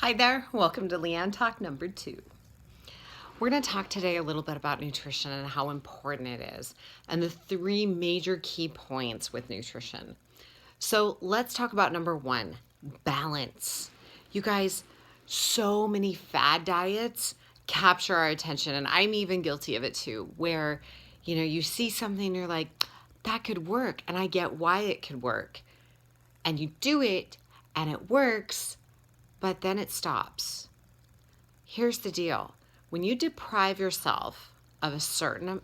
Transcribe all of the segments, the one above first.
Hi there, welcome to Leanne Talk number 2. We're going to talk today a little bit about nutrition and how important it is, and the 3 major key points with nutrition. So let's talk about number 1, balance. You guys, so many fad diets capture our attention, and I'm even guilty of it too, where you see something and you're like, that could work, and I get why it could work. And you do it, and it works, but then it stops. Here's the deal. When you deprive yourself of a certain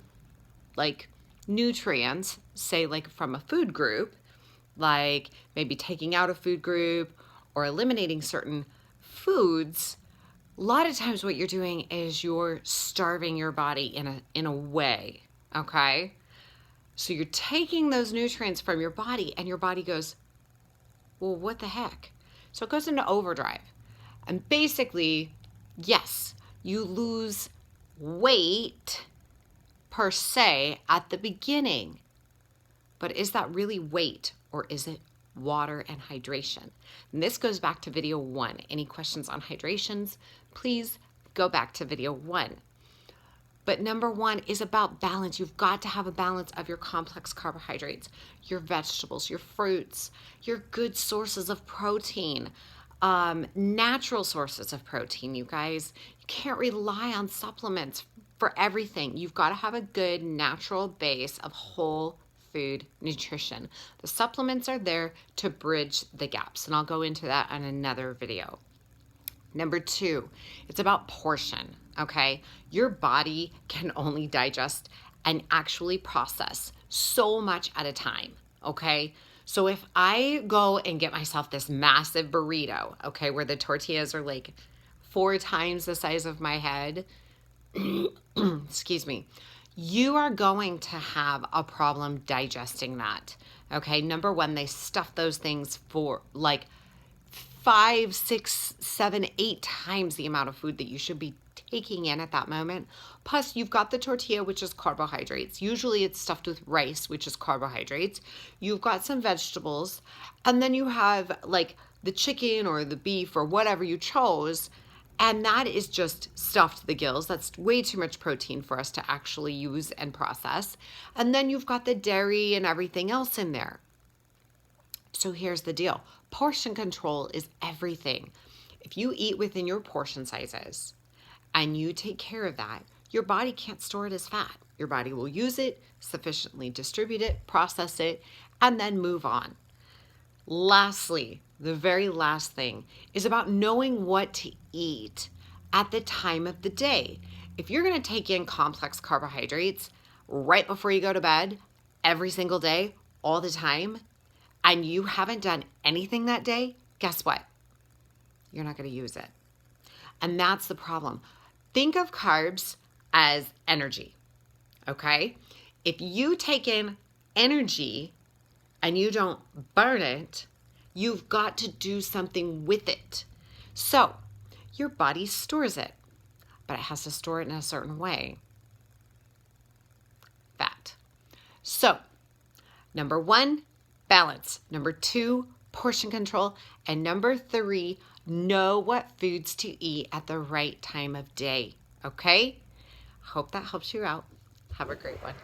nutrients, say from a food group, like maybe taking out a food group or eliminating certain foods, a lot of times what you're doing is you're starving your body in a way, okay? So you're taking those nutrients from your body and your body goes, well, what the heck? So it goes into overdrive. And basically, yes, you lose weight per se at the beginning. But is that really weight or is it water and hydration? And this goes back to video 1. Any questions on hydrations, please go back to video 1. But number 1 is about balance. You've got to have a balance of your complex carbohydrates, your vegetables, your fruits, your good sources of protein, natural sources of protein, you guys. You can't rely on supplements for everything. You've got to have a good natural base of whole food nutrition. The supplements are there to bridge the gaps, and I'll go into that on another video. Number 2, it's about portion, okay? Your body can only digest and actually process so much at a time, okay? So if I go and get myself this massive burrito, okay, where the tortillas are like 4 times the size of my head, excuse me, you are going to have a problem digesting that, okay? Number 1, they stuff those things for 5, 6, 7, 8 times the amount of food that you should be taking in at that moment. Plus, you've got the tortilla, which is carbohydrates. Usually it's stuffed with rice, which is carbohydrates. You've got some vegetables, and then you have the chicken or the beef or whatever you chose, and that is just stuffed to the gills. That's way too much protein for us to actually use and process. And then you've got the dairy and everything else in there. So here's the deal. Portion control is everything. If you eat within your portion sizes and you take care of that, your body can't store it as fat. Your body will use it, sufficiently distribute it, process it, and then move on. Lastly, the very last thing is about knowing what to eat at the time of the day. If you're going to take in complex carbohydrates right before you go to bed, every single day, all the time, and you haven't done anything that day, guess what? You're not going to use it. And that's the problem. Think of carbs as energy, okay? If you take in energy and you don't burn it, you've got to do something with it. So your body stores it, but it has to store it in a certain way. Fat. So number 1, balance. Number 2, portion control. And number 3, know what foods to eat at the right time of day. Okay? Hope that helps you out. Have a great one.